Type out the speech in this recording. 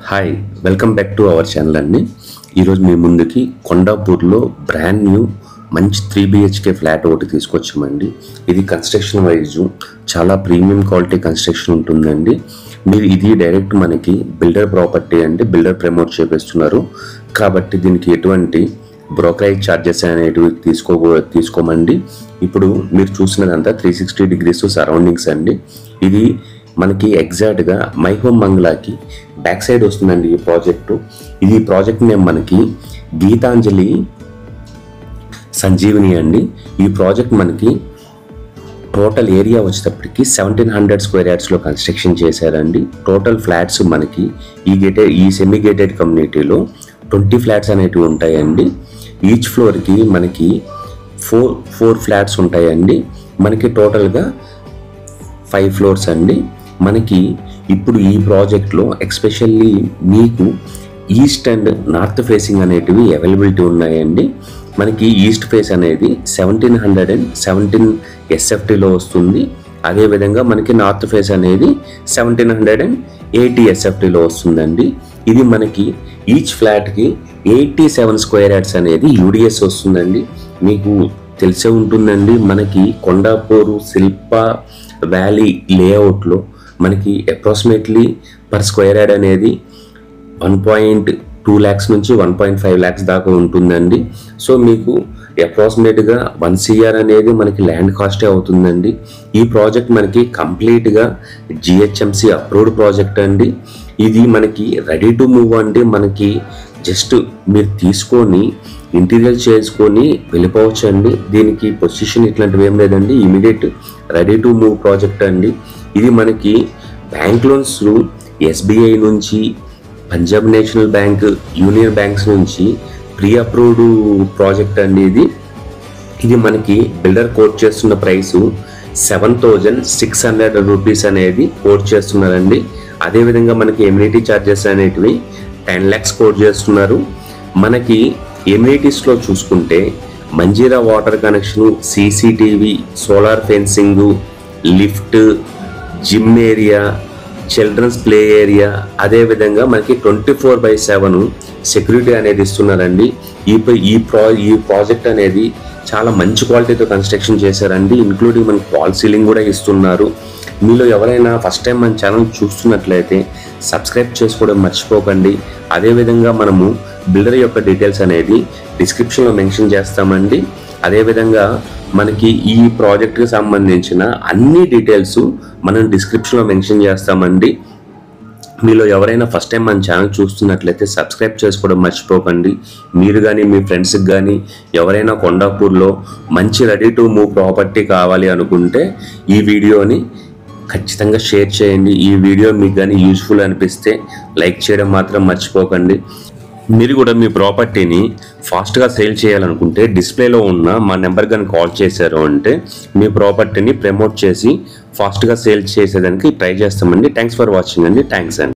Hi welcome back to our channel అండి. ఈరోజు మీ ముందుకి కొండాపూర్లో బ్రాండ్ న్యూ మంచి 3 BHK ఫ్లాట్ ఒకటి తీసుకొచ్చామండి. ఇది కన్స్ట్రక్షన్ వైజ్ చాలా ప్రీమియం క్వాలిటీ కన్స్ట్రక్షన్ ఉంటుందండి. మీరు ఇది డైరెక్ట్ మనకి బిల్డర్ ప్రాపర్టీ అండి, బిల్డర్ ప్రమోట్ చేపిస్తున్నారు కాబట్టి దీనికి ఎటువంటి బ్రోకరేజ్ ఛార్జెస్ అనేటివి తీసుకోమండి. ఇప్పుడు మీరు చూసినదంతా 360 degrees సరౌండింగ్స్ అండి. ఇది మనకి ఎగ్జాక్ట్గా మై హోమ్ బంగ్లాకి బ్యాక్ సైడ్ వస్తుందండి ఈ ప్రాజెక్టు. ఇది ప్రాజెక్ట్ నేమ్ మనకి గీతాంజలి సంజీవిని అండి. ఈ ప్రాజెక్ట్ మనకి టోటల్ ఏరియా వచ్చేటప్పటికి 1700 స్క్వేర్ యార్డ్స్లో కన్స్ట్రక్షన్ చేశారండి. టోటల్ ఫ్లాట్స్ మనకి ఈ సెమీ గేటెడ్ కమ్యూనిటీలో 20 ఫ్లాట్స్ అనేటివి ఉంటాయండి. ఈచ్ ఫ్లోర్కి మనకి 4 ఫ్లాట్స్ ఉంటాయండి. మనకి టోటల్గా 5 ఫ్లోర్స్ అండి. మనకి ఇప్పుడు ఈ ప్రాజెక్ట్లో ఎక్స్పెషల్లీ మీకు ఈస్ట్ అండ్ నార్త్ ఫేసింగ్ అనేటివి అవైలబిలిటీ ఉన్నాయండి. మనకి ఈస్ట్ ఫేస్ అనేది 1717 SFTలో వస్తుంది. అదేవిధంగా మనకి నార్త్ ఫేస్ అనేది 1780 SFTలో వస్తుందండి. ఇది మనకి ఈచ్ ఫ్లాట్కి 87 స్క్వేర్ యార్డ్స్ అనేది UDS వస్తుందండి. మీకు తెలిసే ఉంటుందండి, మనకి కొండాపూరు శిల్ప వ్యాలీ లేఅవుట్లో మనకి అప్రాక్సిమేట్లీ పర్ స్క్వేర్ యార్డ్ అనేది 1.2 lakhs నుంచి 1.5 lakhs దాకా ఉంటుందండి. సో మీకు అప్రాక్సిమేట్గా 1 CR అనేది మనకి ల్యాండ్ కాస్టే అవుతుందండి. ఈ ప్రాజెక్ట్ మనకి కంప్లీట్గా GHMC అప్రూవ్డ్ ప్రాజెక్ట్ అండి. ఇది మనకి రెడీ టు మూవ్ అండి. మనకి జస్ట్ మీరు తీసుకొని ఇంటీరియర్ చేసుకొని వెళ్ళిపోవచ్చు అండి. దీనికి పొజిషన్ ఇట్లాంటివి ఏం లేదండి, immediate ready to move project అండి. ఇది మనకి బ్యాంక్ లోన్స్ SBI నుంచి, Punjab national bank, union banks నుంచి ప్రీ అప్రూవ్డ్ ప్రాజెక్ట్ అండి. ఇది మనకి బిల్డర్ కోట్ చేస్తున్న ప్రైస్ 7600 రూపీస్ అనేది కోట్ చేస్తున్నారండి. అదేవిధంగా మనకి ఎమ్యూనిటీ ఛార్జెస్ అనేటివి 10 lakhs కోట్ చేస్తున్నారు. మనకి ఎమ్యూనిటీస్లో చూసుకుంటే Manjira water connection, CCTV, solar fencing, lift, gym area, childrens play area, అదేవిధంగా మనకి 24/7 సెక్యూరిటీ అనేది ఇస్తున్నారండి. ఈ ప్రాజెక్ట్ అనేది చాలా మంచి క్వాలిటీతో కన్స్ట్రక్షన్ చేశారండి. ఇంక్లూడింగ్ మనకి ఫాల్ సీలింగ్ కూడా ఇస్తున్నారు. మీలో ఎవరైనా ఫస్ట్ టైం మన ఛానల్ చూస్తున్నట్లయితే సబ్స్క్రైబ్ చేసుకోవడం మర్చిపోకండి. అదేవిధంగా మనము బిల్డర్ యొక్క డీటెయిల్స్ అనేది డిస్క్రిప్షన్లో మెన్షన్ చేస్తామండి. అదేవిధంగా మనకి ఈ ప్రాజెక్ట్కి సంబంధించిన అన్ని డీటెయిల్స్ మనం డిస్క్రిప్షన్లో మెన్షన్ చేస్తామండి. మీలో ఎవరైనా ఫస్ట్ టైం మన ఛానల్ చూస్తున్నట్లయితే సబ్స్క్రైబ్ చేసుకోవడం మర్చిపోకండి. మీరు కానీ మీ ఫ్రెండ్స్కి కానీ ఎవరైనా కొండాపూర్లో మంచి రెడీ టు మూవ్ ప్రాపర్టీ కావాలి అనుకుంటే ఈ వీడియోని ఖచ్చితంగా షేర్ చేయండి. ఈ వీడియో మీకు కానీ యూజ్ఫుల్ అనిపిస్తే లైక్ చేయడం మాత్రం మర్చిపోకండి. మీరు కూడా మీ ప్రాపర్టీని ఫాస్ట్గా సేల్ చేయాలనుకుంటే డిస్ప్లేలో ఉన్న మా నెంబర్ కానీ కాల్ చేశారు అంటే మీ ప్రాపర్టీని ప్రమోట్ చేసి ఫాస్ట్గా సేల్ చేసేదానికి ట్రై చేస్తామండి. థ్యాంక్స్ ఫర్ వాచింగ్ అండి. థ్యాంక్స్ అండి.